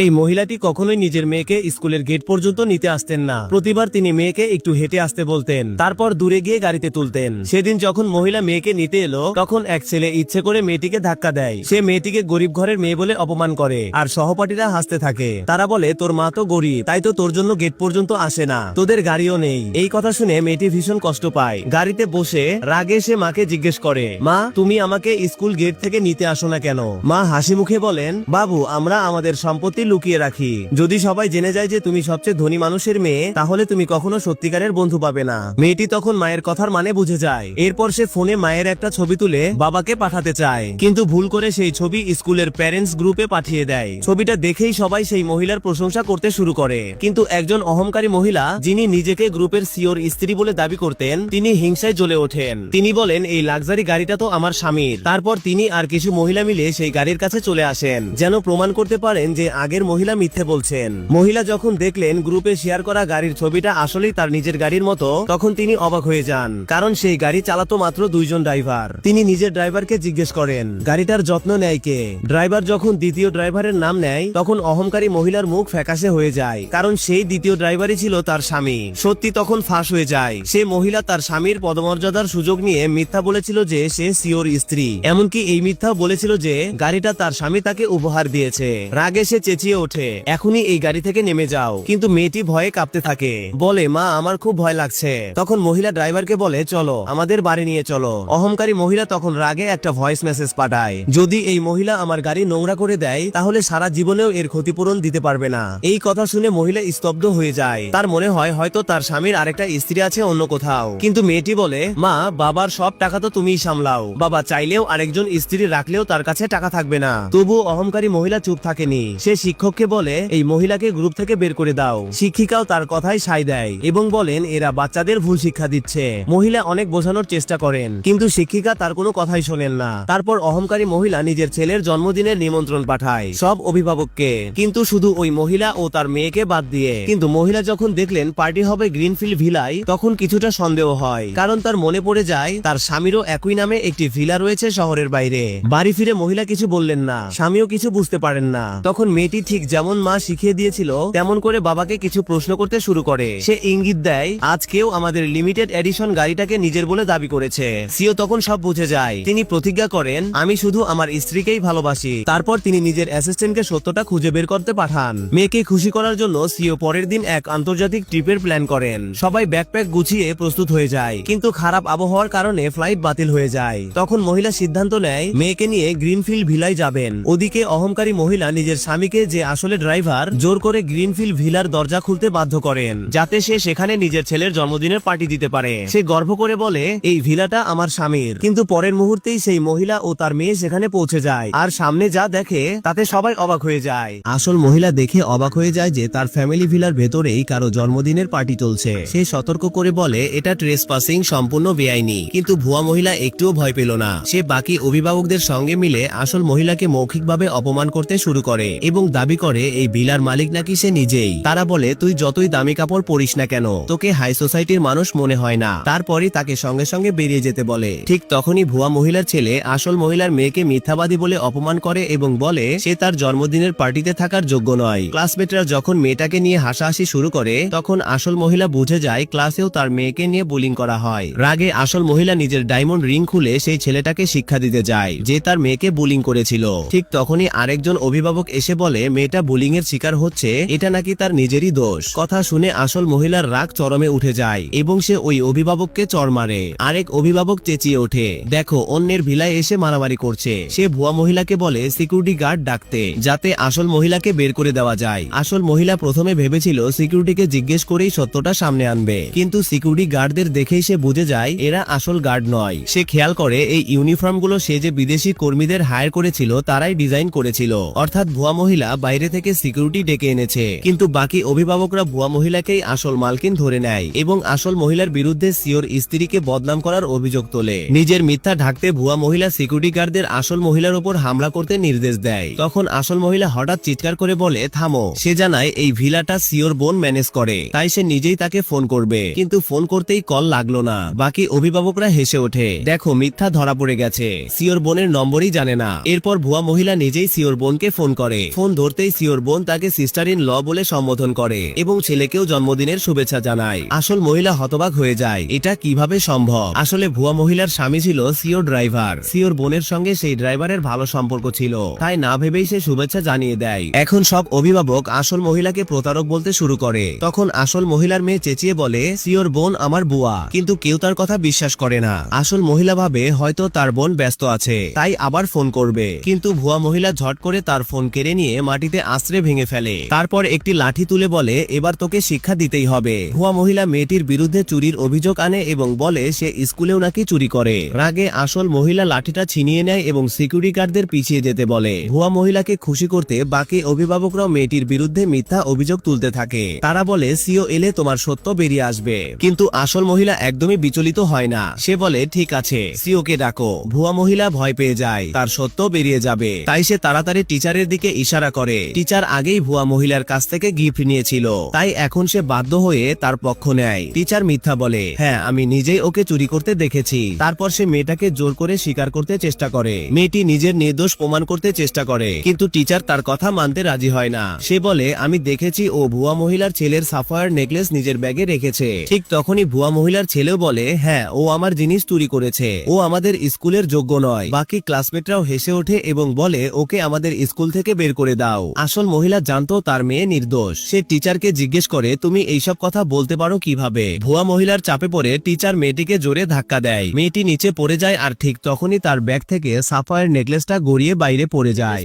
এই মহিলাটি কখনোই নিজের মেয়েকে স্কুলের গেট পর্যন্ত নিতে আসতেন না। প্রতিবার তিনি মেয়েকে একটু হেঁটে আসতে বলতেন, তারপর দূরে গিয়ে গাড়িতে তুলতেন। সেদিন যখন মহিলা মেয়েকে নিতে এলো, তখন এক ছেলে ইচ্ছে করে মেয়েটিকে ধাক্কা দেয়। সে মেয়েটিকে গরিব ঘরের মেয়ে বলে অপমান করে, আর সহপাঠীরা হাসতে থাকে। তারা বলে, তোর মা তো গরিব, তাই তো তোর জন্য গেট পর্যন্ত আসে না, তোদের গাড়িও নেই। এই কথা শুনে মেয়েটি ভীষণ কষ্ট পায়। গাড়িতে বসে রাগে সে মাকে জিজ্ঞেস করে, মা তুমি আমাকে স্কুল গেট থেকে নিতে আসো না কেন? মা হাসি মুখে বলেন, বাবু আমরা আমাদের সম্পত্তি লুকিয়ে রাখি। যদি সবাই জেনে যায় যে তুমি সবচেয়ে ধনী মানুষের মেয়ে, তাহলে তুমি কখনো সত্যিকারের বন্ধু পাবে না। মেয়েটি তখন মায়ের কথার মানে বুঝে যায়। এরপর সে ফোনে মায়ের একটা ছবি তুলে বাবাকে পাঠাতে চায়, কিন্তু ভুল করে সেই ছবি স্কুলের প্যারেন্টস গ্রুপে পাঠিয়ে দেয়। ছবিটা দেখেই সবাই সেই মহিলার প্রশংসা করতে শুরু করে, কিন্তু একজন অহংকারী মহিলা, যিনি নিজেকে গ্রুপের সিওর স্ত্রী বলে দাবি করতেন, তিনি হিংসায় জ্বলে ওঠেন। তিনি বলেন, এই লাক্সারি গাড়িটা তো আমার স্বামীর। তারপর তিনি আর কিছু মহিলা মিলে সেই গাড়ির কাছে চলে আসেন, যেন প্রমাণ করতে পারেন যে আগের মহিলা মিথ্যে বলছেন। মহিলা যখন দেখলেন গ্রুপে শেয়ার করা গাড়ির ছবিটা আসলেই তার নিজের গাড়ির মতো, তখন তিনি অবাক হয়ে যান, কারণ সেই গাড়ি চালাতো মাত্র দুইজন ড্রাইভার। তিনি নিজের ড্রাইভারকে জিজ্ঞেস করেন, গাড়িটার যত্ন নেয় কে? ড্রাইভার যখন দ্বিতীয় ড্রাইভারের নাম নেয়, তখন অহংকারী মহিলার মুখ ফ্যাকাশে হয়ে যায়, কারণ সেই দ্বিতীয় ড্রাইভারই ছিল তার স্বামী। সত্যি তখন ফাঁস হয়ে যায়। সে মহিলা তার স্বামীর পদমর্যাদার সুযোগ নিয়ে মিথ্যা বলেছিল যে সে সিওর স্ত্রী। এমনকি এই মিথ্যা বলেছিল যে গাড়িটা তার স্বামী তাকে উপহার দিয়েছে। রাগে সে চেঁচিয়ে ওঠে, এখনই এই গাড়ি থেকে নেমে যাও। কিন্তু মেয়েটি ভয়ে কাঁপতে থাকে, বলে, মা আমার খুব ভয় লাগছে। তখন মহিলা ড্রাইভারকে বলে, চলো আমাদের বাড়ি নিয়ে চলো। অহংকারী মহিলা তখন রাগে একটা ভয়েস মেসেজ পাঠায়, যদি এই মহিলা আমার গাড়ি নোংরা করে দেয়, তাহলে সারা জীবনেও এর ক্ষতিপূরণ দিতে পারবে না। এই কথা শুনে মহিলা স্তব্ধ হয়ে যায়। তার মনে হয় হয়তো তার স্বামীর আরেকটা স্ত্রী আছে অন্য কোথাও। কিন্তু মেয়েটি বলে, মা বাবার সব টাকা তো তুমিই সামলাও, বাবা চাইলেও আরেকজন স্ত্রী রাখলেও তার কাছে টাকা থাকবে না। তবুও অহংকারী মহিলা চুপ থাকেনি। সে শিক্ষককে বলে, এই মহিলাকে গ্রুপ থেকে বের করে দাও। শিক্ষিকাও তার কথায় সায় দেয় এবং বলেন, এরা বাচ্চাদের ভুল শিক্ষা দিচ্ছে। মহিলা অনেক বোঝানোর চেষ্টা করেন, কিন্তু শিক্ষিকা তার কোনো কথাই শোনেন না। তারপর অহংকারী মহিলা নিজের ছেলের জন্মদিনের নিমন্ত্রণ পাঠায় সব অভিভাবককে, কিন্তু শুধু ওই মহিলা ও তার মেয়েকে বাদ দিয়ে। কিন্তু মহিলা যখন দেখলেন পার্টি হবে গ্রিনফিল্ড ভিলায়, তখন কিছুটা সন্দেহ হয়, কারণ তার মনে পড়ে যায় তার স্বামীরও একই নামে একটি ভিলা রয়েছে শহরের বাইরে। বাড়ি ফিরে মহিলা কিছু বললেন না, স্বামীও কিছু বুঝতে পারেন না। তখন মেয়েটি ঠিক যেমন মা শিখিয়ে দিয়েছিল তেমন করে বাবাকে কিছু প্রশ্ন করতে শুরু করে। সে ইঙ্গিত দেয়, আজ কেউ আমাদের লিমিটেড এডিশন গাড়িটাকে নিজের বলে দাবি করেছে। সিও তখন সব বুঝে যায়। তিনি প্রতিজ্ঞা করেন, আমি শুধু আমার স্ত্রীকেই ভালোবাসি। তারপর তিনি নিজের অ্যাসিস্ট্যান্টকে সত্যটা খুঁজে বের করতে পাঠান। মেয়েকে খুশি করার জন্য সিও পরের দিন এক আন্তর্জাতিক ট্রিপের প্ল্যান করেন। সবাই ব্যাকপ্যাক গুছিয়ে প্রস্তুত হয়ে যায়, কিন্তু খারাপ আবহাওয়ার কারণে ফ্লাইট বাতিল হয়ে যায়। তখন মহিলা সিদ্ধান্ত নেয় মেয়েকে নিয়ে গ্রিনফিল্ড ভিলায় যাবেন। ওদিকে অহংকারী মহিলা নিজের স্বামীকে, যে আসলে ড্রাইভার, জোর করে গ্রিনফিল্ড ভিলার দরজা খুলতে বাধ্য করেন, যাতে সে সেখানে নিজের ছেলের জন্মদিনের পার্টি দিতে পারে। সে গর্ব করে বলে, এই ভিলাটা আমার স্বামীর। কিন্তু পরের মুহূর্তেই সেই মহিলা ও তার মেয়ে সেখানে পৌঁছে যায়, আর সামনে যা দেখে তাতে সবাই অবাক হয়ে যায়। আসল মহিলা দেখে অবাক হয়ে যায় যে তার ফ্যামিলি ভিলার ভেতরেই কারো জন্মদিনের পার্টি চলছে। সে সতর্ক করে বলে, এটা ট্রেসপাসিং, সম্পূর্ণ বেআইনি। কিন্তু ভুয়া মহিলা একটুও ভয় পেল না। সে বাকি অভিভাবকদের সঙ্গে মিলে আসল মহিলাকে মৌখিকভাবে অপমান করতে শুরু করে এবং দাবি করে এই ভিলার মালিক নাকি সে নিজেই। তারা বলে, তুই যতই দামি কাপড় পরিস না কেন, তোকে হাই সোসাইটির মানুষ মনে হয় না। তারপরই তাকে সঙ্গে সঙ্গে বেরিয়ে যেতে বলে। ঠিক তখনই ভুয়া মহিলার ছেলে আসল মহিলার মেয়েকে মিথ্যাবাদী বলে অপমান করে এবং বলে সে তার জন্মদিনের পার্টিতে থাকার যোগ্য নয়। ক্লাসমেটরা যখন মেয়েটাকে নিয়ে হাসাহাসি শুরু করে, তখন আসল মহিলা বুঝে যায় ক্লাসেও তার মেয়েকে নিয়ে বুলিং করা হয়। রাগে আসল মহিলা নিজের ডায়মন্ড রিং খুলে সেই ছেলেটাকে শিক্ষা দিতে যায় যে তার মেয়েকে বুলিং করেছিল। ঠিক তখনই আরেকজন অভিভাবক এসে বলে মেয়েটা বুলিং এর শিকার হচ্ছে, এটা নাকি তার নিজেরই দোষ। কথা শুনে আসল মহিলার রাগ চরমে উঠে যায় এবং সে ওই অভিভাবককে চড় মারে। আরেক অভিভাবক চেঁচিয়ে ওঠে, দেখো অন্যের ভিলায় এসে মারামারি করছে। সে ভুয়া মহিলাকে বলে সিকিউরিটি গার্ড ডাকতে, যাতে আসল মহিলাকে বের করে দেওয়া যায়। আসল মহিলা প্রথমে ভেবেছিল সিকিউরিটিকে জিজ্ঞেস করেই সত্যটা সামনে আনবে, কিন্তু সিকিউরিটি গার্ডদের দেখেই সে বুঝে যায় এরা আসল গার্ড নয়। সে খেয়াল করে এই ইউনিফর্মগুলো সে যে বিদেশি কর্মীদের হায়ার করেছিল তারাই ডিজাইন করেছিল, অর্থাৎ ভুয়া মহিলা বাইরে থেকে সিকিউরিটি ডেকে এনেছে। কিন্তু বাকি অভিভাবকরা ভুয়া মহিলাকেই আসল মালকিন ধরে নেয় এবং আসল মহিলার বিরুদ্ধে সিওর স্ত্রীকে বদনাম করার অভিযোগ তোলে। নিজের মিথ্যা ঢাকতে ভুয়া মহিলা সিকিউরিটি গার্ডদের আসল মহিলার উপর হামলা করতে নির্দেশ দেয়। তখন আসল মহিলা হঠাৎ চিৎকার করে বলে, থামো। সে জানায় এই ভিলাটা সিওর বোন ম্যানেজ করে, তাই সে নিজেই তাকে ফোন করবে। কিন্তু ফোন করতেই কল লাগলো না। বাকি অভিভাবকরা হেসে ওঠে, দেখো মিথ্যা ধরা পড়ে গেছে, সিওর বোনের নম্বরই জানে না। এরপর ভুয়া মহিলা নিজেই সিওর বোনকে ফোন করে। ফোন করতেই সিওর বোন তাকে সিস্টার ইন ল বলে সম্বোধন করে এবং ছেলেকেও জন্মদিনের শুভেচ্ছা জানায়। আসল মহিলা হতবাক হয়ে যায়, এটা কিভাবে সম্ভব। আসলে ভুয়া মহিলার স্বামী ছিল সিওর ড্রাইভার। সিওর বোনের সঙ্গে সেই ড্রাইভারের ভালো সম্পর্ক ছিল, তাই না ভেবেই সে শুভেচ্ছা জানিয়ে দেয়। এখন সব অভিভাবক আসল মহিলাকে প্রতারক বলতে শুরু করে। তখন আসল মহিলার মেয়ে চেঁচিয়ে বলে, সিওর বোন আমার বুয়া, কিন্তু কেউ তার কথা বিশ্বাস করে না। আসল মহিলা ভাবে হয়তো তার বোন ব্যস্ত আছে, তাই আবার ফোন করবে, কিন্তু ভুয়া মহিলা ঝট করে তার ফোন কেড়ে নিয়ে মাটিতে আশ্রে ভেঙে ফেলে। তারপর একটি লাঠি তুলে বলে, এবার তোকে শিক্ষা দিতেই হবে। ভুয়া মহিলা মেয়েটির বিরুদ্ধে চুরির অভিযোগ আনে এবং বলে সে স্কুলেও নাকি চুরি করে। রাগে আসল মহিলা লাঠিটা ছিনিয়ে নেয় এবং সিকিউরিটি গার্ডদের পিছিয়ে যেতে বলে। ভুয়া মহিলাকে খুশি করতে বাকি অভিভাবকরাও মেয়েটির বিরুদ্ধে মিথ্যা অভিযোগ তুলতে থাকে। তারা বলে সিও এলে তোমার সত্য বেরিয়ে আসবে, কিন্তু আসল মহিলা একদমই বিচলিত হয় না। সে বলে ঠিক আছে, সিওকে ডাকো। ভুয়া মহিলা ভয় পেয়ে যায়, তার সত্য বেরিয়ে যাবে, তাই সে তাড়াতাড়ি টিচারের দিকে ইশারা করে। টিচার আগেই ভুয়া মহিলার কাছ থেকে গিফট নিয়েছিল, তাই এখন সে বাধ্য হয়ে তার পক্ষ নেয়। টিচার মিথ্যা বলে, হ্যাঁ আমি নিজেই ওকে চুরি করতে দেখেছি। তারপর সে মেয়েটাকে জোর করে স্বীকার করতে চেষ্টা করে। মেয়েটি নিজের নির্দোষ প্রমাণ করতে চেষ্টা করে, কিন্তু টিচার তার কথা মানতে রাজি হয় না। সে বলে আমি দেখেছি ও ভুয়া মহিলার ছেলের সাফায়ার নেকলেস নিজের ব্যাগে রেখেছে। ঠিক তখনই ভুয়া মহিলার ছেলেও বলে, হ্যাঁ ও আমার জিনিস চুরি করেছে, ও আমাদের স্কুলের যোগ্য নয়। বাকি ক্লাসমেটরাও হেসে ওঠে এবং বলে ওকে আমাদের স্কুল থেকে বের করে দাও। আসল মহিলা জানতো তার মেয়ে নির্দোষ। সে টিচারকে জিজ্ঞেস করে, তুমি এইসব কথা বলতে পারো কিভাবে? ভুয়া মহিলার চাপে পড়ে টিচার মেয়েটিকে জোরে ধাক্কা দেয়। মেয়েটি নিচে পড়ে যায় আর ঠিক তখনই তার ব্যাগ থেকে সাফায়ার নেকলেসটা গড়িয়ে বাইরে পড়ে যায়।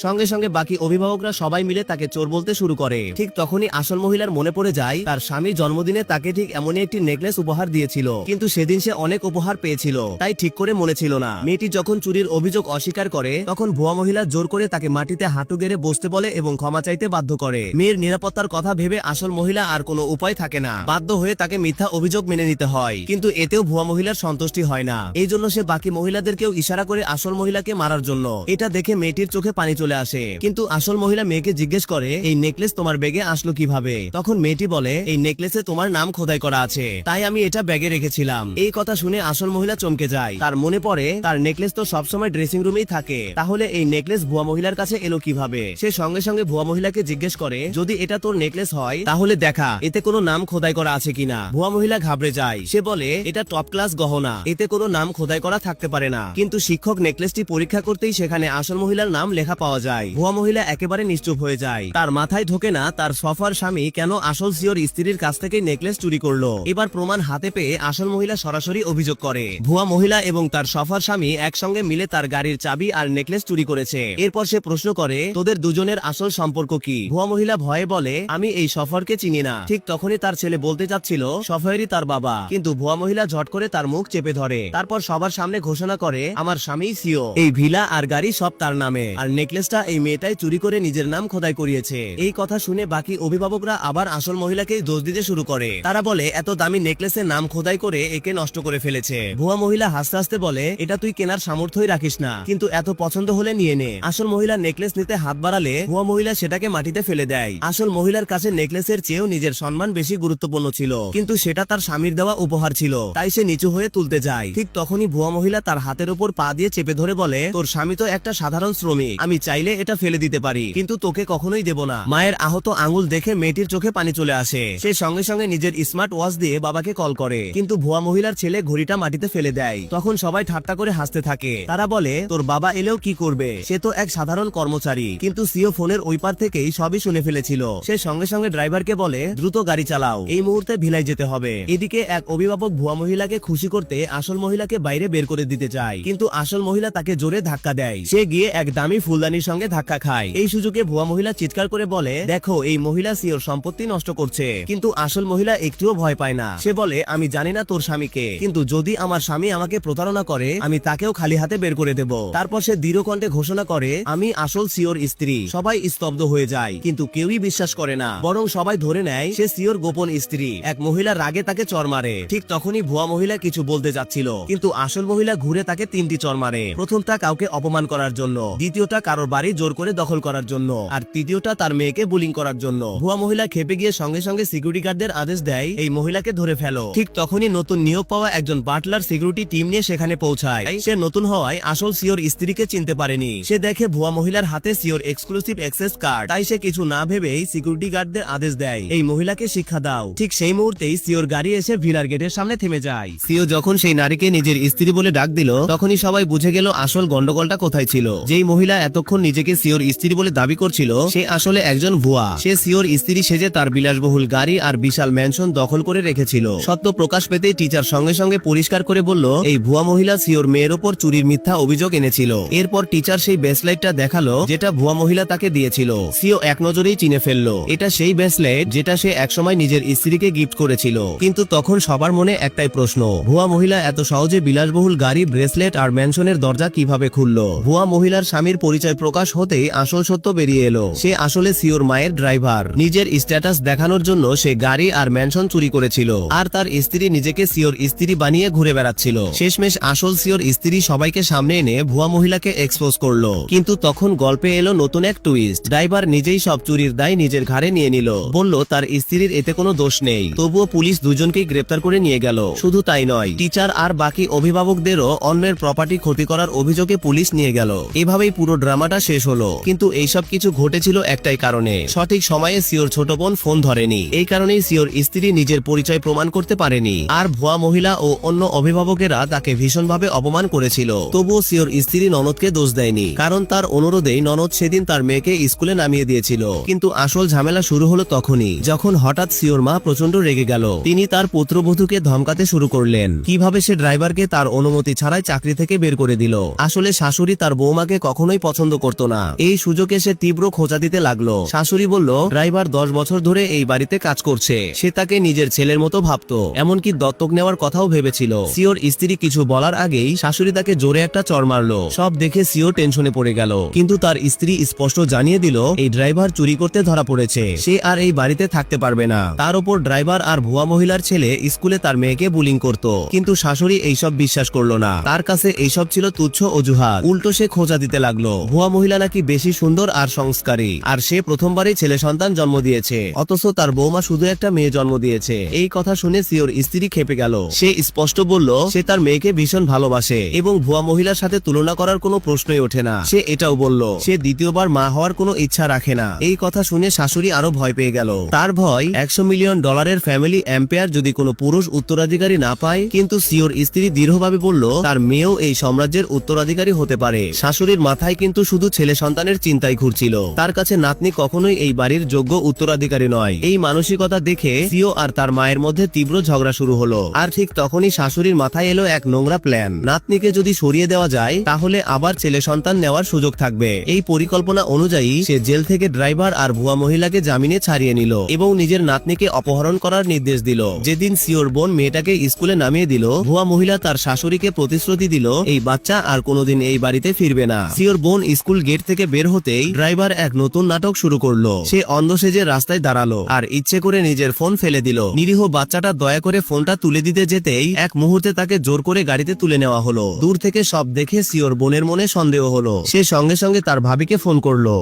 সঙ্গে সঙ্গে বাকি অভিভাবকরা সবাই মিলে তাকে চোর বলতে শুরু করে। ঠিক তখনই আসল মহিলার মনে পড়ে যায় তার স্বামীর জন্মদিনে তাকে ঠিক এমনই একটি নেকলেস উপহার দিয়েছিল, কিন্তু সেদিন সে অনেক উপহার পেয়েছিল, তাই ঠিক করে মনে ছিল না। মেয়েটি যখন চুরির অভিযোগ অস্বীকার করে তখন ভুয়া মহিলা জোর করে তাকে মাটিতে হাঁটু গেড়ে বসতে বলে এবং ক্ষমা চাইতে বাধ্য করে। মেয়ের নিরাপত্তার কথা ভেবে আসল মহিলা আর কোনো উপায় থাকে না, বাধ্য হয়ে তাকে মিথ্যা অভিযোগ মেনে নিতে হয়। কিন্তু এতেও ভুয়া মহিলার সন্তুষ্টি হয় না, এই জন্য সে বাকি মহিলাদেরকেও ইশারা করে আসল মহিলাকে মারার জন্য। এটা দেখে মেয়েটির চোখে পানি চলে আসে, কিন্তু আসল মহিলা মেয়েকে জিজ্ঞেস করে এই নেকলেস তোমার ব্যাগে আসলো কিভাবে? তখন মেয়েটি বলে, এই নেকলেসে তোমার নাম খোদাই করা আছে, তাই আমি এটা ব্যাগে রেখেছিলাম। এই কথা শুনে আসল মহিলা চমকে যায়। তার মনে পড়ে তার নেকলেস তো সবসময় ড্রেসিং রুমেই থাকে, তাহলে এই নেকলেস ভুয়া মহিলার কাছে এলো কিভাবে? সে সঙ্গে সঙ্গে ভুয়া মহিলাকে জিজ্ঞেস করে, যদি এটা তোর নেকলেস হয় তাহলে দেখা এতে কোনো নাম খোদাই করা আছে কিনা। ভুয়া মহিলা ঘাবড়ে যায়। সে বলে, এটা টপ ক্লাস গহনা, এতে কোনো নাম খোদাই করা থাকতে পারে না। কিন্তু শিক্ষক নেকলেসটি পরীক্ষা করতেই সেখানে আসল মহিলার নাম লেখা পাওয়া যায়। ভুয়া মহিলা একেবারে নিশ্চুপ হয়ে যায়। তার মাথায় ঢোকে না তার সফার স্বামী কেন আসল সিওর স্ত্রীর কাছ থেকে নেকলেস চুরি করলো। এবার প্রমাণ হাতে পেয়ে আসল মহিলা সরাসরি অভিযোগ করে ভুয়া মহিলা এবং তার সফার স্বামী একসঙ্গে মিলে তার গাড়ির চাবি আর নেকলেস চুরি করেছে। এরপর সে প্রশ্ন করে, তোদের দুজনের আসল সম্পর্ক কি? ভুয়া মহিলা ভয়ে বলে, আমি এই সফরকে চিনি না। ঠিক তখনই তার ছেলে বলতে চাচ্ছিল সফারেরই তার বাবা, কিন্তু ভুয়া মহিলা ঝট করে তার মুখ চেপে ধরে। তারপর সবার সামনে ঘোষণা করে, আমার স্বামী সিও, এই ভিলা আর গাড়ি সব তার নামে, আর নেকলেসটা এই মেয়েটাই চুরি করে নিজের নাম খোদাই করিয়েছে। এই কথা শুনে বাকি অভিভাবকরা আবার আসল মহিলাকে দোষ দিতে শুরু করে। তারা বলে এত দামি নেকলেসের নাম খোদাই করে একে নষ্ট করে ফেলেছে। ভুয়া মহিলা হাসতে হাসতে বলে, এটা তুই কেনার সামর্থ্যই রাখিস না, কিন্তু এত পছন্দ হলে নিয়ে নে। আসল মহিলা নেকলেস নিতে হাত বাড়ালে ভুয়া মহিলা সেটাকে মাটিতে ফেলে দেয়। আসল মহিলার কাছে নেকলেসের চেয়েও নিজের সম্মান বেশি গুরুত্বপূর্ণ ছিল, কিন্তু সেটা তার স্বামীর দেওয়া উপহার ছিল, তাই সে নিচু হয়ে তুলতে যায়। ঠিক তখনই ভুয়া মহিলা তার হাতের উপর পা দিয়ে চেপে ধরে বলে, তোর স্বামী তো একটা সাধারণ শ্রমিক, আমি চাইলে এটা ফেলে দিতে পারি, কিন্তু তোকে কখনোই দেব না। মায়ের আহত আঙুল দেখে মেয়েটির চোখে পানি চলে আসে। সে সঙ্গে সঙ্গে নিজের স্মার্ট ওয়াচ দিয়ে বাবাকে কল করে, কিন্তু ভুয়া মহিলার ছেলে ঘড়িটা মাটিতে ফেলে দেয়। তখন সবাই ঠাট্টা করে হাসতে থাকে। তারা বলে, তোর বাবা এলেও কি করবে, সে তো এক সাধারণ কর্মচারী। কিন্তু সিও ফোনের ওই পার থেকেই সবই শুনে ফেলেছিল। সে সঙ্গে সঙ্গে ড্রাইভারকে বলে, দ্রুত গাড়ি চালাও, এই মুহূর্তে ভিলাই যেতে হবে। এদিকে এক অভিভাবক ভুয়া মহিলাকে খুশি করতে আসল মহিলাকে বাইরে বের করে দিতে চায়, কিন্তু আসল মহিলা তাকে জোরে ধাক্কা দেয়। সে গিয়ে এক দামি ফুলদানির সঙ্গে ধাক্কা খায়। এই সুযোগে ভুয়া মহিলা চিৎকার করে বলে, দেখো এই মহিলা সিওর সম্পত্তি নষ্ট করছে। কিন্তু আসল মহিলা একটুও ভয় পায় না। সে বলে, আমি জানি না তোর স্বামীকে, কিন্তু যদি আমার স্বামী আমাকে প্রতারণা করে আমি তাকেও খালি হাতে বের করে দেব। তারপর সে দৃঢ় কণ্ঠে ঘোষণা করে, আমি আসল সিওর স্ত্রী। সবাই স্তব্ধ হয়ে যায়, কিন্তু কেউই বিশ্বাস করে না, বরং সবাই ধরে নেয় সে সিওর গোপন স্ত্রী। এক মহিলা রাগে তাকে চর মারে। ঠিক তখনই ভুয়া মহিলা কিছু বলতে যাচ্ছিল, কিন্তু আসল মহিলা ঘুরে তাকে 3টি চর মারে। প্রথমটা কাউকে অপমান করার জন্য, দ্বিতীয়টা কারোর বাড়ি জোর করে দখল করার জন্য, আর তৃতীয়টা তার মেয়েকে বুলিং করার জন্য। ভুয়া মহিলা খেপে গিয়ে সঙ্গে সঙ্গে সিকিউরিটি গার্ডদের আদেশ দেয়, এই মহিলাকে ধরে ফেলো। ঠিক তখনই নতুন নিয়োগ পাওয়া একজন বাটলার সিকিউরিটি টিম নিয়ে সেখানে পৌঁছায়। সে নতুন হওয়ায় আসল সিওর স্ত্রীকে চিনতে পারেনি। সে দেখে ভুয়া মহিলার হাতে সিওর এক্সক্লুসিভ অ্যাক্সেস কার্ড। তাই সে কিছু না ভেবেই সিকিউরিটি গার্ডদের আদেশ দেয়, এই মহিলাকে শিক্ষা দাও। ঠিক সেই মুহূর্তেই সিওর গাড়ি এসে ভিলার গেটের সামনে থেমে যায়। সিও যখন সেই নারীকে নিজের স্ত্রী বলে ডাক দিল, তখনই সবাই বুঝে গেল আসল গন্ডগোলটা কোথায় ছিল। যেই মহিলা এতক্ষণ নিজেকে সিওর স্ত্রী বলে দাবি করছিল, সে আসলে একজন ভুয়া। সে সিওর স্ত্রী সেজে তার বিলাসবহুল গাড়ি আর বিশাল ম্যানশন দখল করে রেখেছিল। সত্য প্রকাশ পেতেই টিচার সঙ্গে সঙ্গে পরিষ্কার করে বলল, এই ভুয়া মহিলা সিওর মেয়ের ওপর চুরির মিথ্যা অভিযোগ এনেছিল। এরপর টিচার সেই ব্রেসলেটটা দেখালো যেটা ভুয়া মহিলা তাকে দিয়েছিল। সিও এক নজরেই চিনে ফেললো এটা সেই ব্রেসলেট যেটা সে একসময় নিজের স্ত্রীকে গিফট করেছিল। কিন্তু তখন সবার মনে একটাই প্রশ্ন, ভুয়া মহিলা এত সহজে বিলাসবহুল গাড়ি, ব্রেসলেট আর ম্যানশনের দরজা কিভাবে খুললো? ভুয়া মহিলার স্বামীর পরিচয় প্রকাশ হতেই আসল সত্য বেরিয়ে এলো। সে আসলে সিওর মায়ের ড্রাইভার। নিজের স্ট্যাটাস দেখানোর জন্য সে গাড়ি আর ম্যানশন চুরি করেছিল, আর তার স্ত্রী নিজেকে সিওর স্ত্রী বানিয়ে ঘুরে বেড়াচ্ছিল। শেষমেশ আসল সিওর স্ত্রী সবাইকে সামনে এনে ভুয়া মহিলাকে এক্সপোজ করলো। কিন্তু তখন গল্পে এলো নতুন এক টুইস্ট। ড্রাইভার নিজেই সব চুরির দায় নিজের ঘাড়ে নিয়ে নিল, বলল তার স্ত্রীর এতে কোনো দোষ নেই। তবুও পুলিশ দুজনকেই গ্রেপ্তার করে নিয়ে গেল। শুধু তাই নয়, টিচার আর বাকি অভিভাবকদেরও অন্যের প্রপার্টি ক্ষতি করার অভিযোগে পুলিশ নিয়ে গেল। এভাবেই পুরো ড্রামাটা শেষ হলো। কিন্তু এইসব কিছু ঘটেছিল একটাই কারণে, সঠিক সময়ে সিওর ছোট বোন ফোন ধরেনি। এই কারণেই সিওর স্ত্রী নিজের পরিচয় প্রমাণ করতে পারেনি, আর ভুয়া মহিলা ও অন্য অভিভাবকেরা তাকে ভীষণভাবে অপমান করেছিল। তবুও সিওর স্ত্রী ননদকে দোষ দেয়নি, কারণ তার অনুরোধেই ননদ সেদিন তার মেয়েকে স্কুলে নামিয়ে দিয়েছিল। কিন্তু আসল ঝামেলা শুরু হলো তখনই, যখন হঠাৎ সিওর মা প্রচন্ড রেগে গেল। তিনি তার পুত্রবধূকে ধমকাতে শুরু করলেন, কিভাবে সে ড্রাইভারকে তার অনুমতি ছাড়াই চাকরি থেকে বের করে দিল। আসলে শাশুড়ি তার বৌমাকে কখনোই পছন্দ করত না। এই সুযোগে সে তীব্র খোঁচা দিতে লাগলো। শাশুড়ি বলল, ড্রাইভার 10 বছর ধরে এই বাড়িতে কাজ করছে, সে তাকে নিজের ছেলের মতো ভাবতো, এমনকি দত্তক নেওয়ার কথাও ভেবেছিল। সিওর স্ত্রী কিছু বলার আগেই শাশুড়ি তাকে জোরে একটা চড় মারলো। সব দেখে সিও টেনশনে পড়ে গেল, কিন্তু তার স্ত্রী স্পষ্ট জানিয়ে দিল, এই ড্রাইভার চুরি করতে ধরা পড়েছে, সে আর এই বাড়িতে থাকতে পারবে না। তার উপর ড্রাইভার আর ভুয়া মহিলার ছেলে স্কুলে তার মেয়েকে বুলিং করত। কিন্তু শাশুড়ি এইসব বিশ্বাস করলো না, তার কাছে এইসব ছিল তুচ্ছ অজুহাত। উল্টো সে খোঁজা দিতে লাগলো, ভুয়া মহিলা নাকি বেশি সুন্দর আর সংস্কারী, আর সে প্রথমবারই ছেলে সন্তান জন্ম দিয়েছে, অথচ তার বৌমা শুধু একটা মেয়ে জন্ম দিয়েছে। এই কথা শুনে সিওর স্ত্রী খেপে গেল। সে স্পষ্ট বলল, সে তার মেয়েকে ভীষণ ভালোবাসে এবং ভুয়া মহিলার সাথে তুলনা করার কোনো প্রশ্নই ওঠে না। সে এটাও বলল, সে দ্বিতীয়বার মা হওয়ার কোনো ইচ্ছা রাখে না। এই কথা শুনে শাশুড়ি আরো ভয় পেয়ে গেল। তার ভয়, $100 মিলিয়ন ফ্যামিলি এম্পায়ার যদি কোনো পুরুষ উত্তরাধিকারী না পায়। কিন্তু সিওর স্ত্রী দৃঢ়ভাবে বলল, তার মেয়েও এই সাম্রাজ্যের উত্তরাধিকারী হতে পারে। শাশুড়ির মাথায় কিন্তু শুধু ছেলে সন্তানের চিন্তাই ঘুরছিল, তার কাছে নাতনি কখনোই এই বাড়ির যোগ্য উত্তরাধিকারী নয়। এই মানসিকতা দেখে সিও আর তার মায়ের মধ্যে তীব্র ঝগড়া শুরু হলো। আর ঠিক তখনই শাশুড়ির মাথায় এলো এক নোংরা প্ল্যান। নাতনিকে যদি সরিয়ে দেওয়া যায়, তাহলে আবার ছেলে সন্তান নেওয়ার সুযোগ থাকবে। এই পরিকল্পনা অনুযায়ী সে জেল থেকে ড্রাইভার আর ভুয়া মহিলাকে জামিনে ছাড়িয়ে নিল এবং নিজের নাতনিকে অপহরণ করার নির্দেশ দিল। যেদিন সিওর বোন মেয়েটাকে স্কুলে নামিয়ে দিল, ভুয়া মহিলা তার শাশুড়িকে প্রতিশ্রুতি দিল, এই বাচ্চা আর কোনোদিন এই বাড়িতে ফিরবে না। সিওর বোন স্কুল গেট থেকে বের হতেই ড্রাইভার এক নতুন নাটক শুরু করলো। সে অন্ধ সেজে রাস্তায় দাঁড়ালো আর ইচ্ছে করে নিজের ফোন ফেলে দিল। নিরীহ বাচ্চাটা দয়া করে ফোনটা তুলে দিতে যেতেই এক মুহূর্তে তাকে জোর করে গাড়িতে তুলে নেওয়া হলো। দূর থেকে সব দেখে সিওর বোনের মনে সন্দেহ হলো। সে সঙ্গে সঙ্গে তার ভাবিকে ফোন করলো।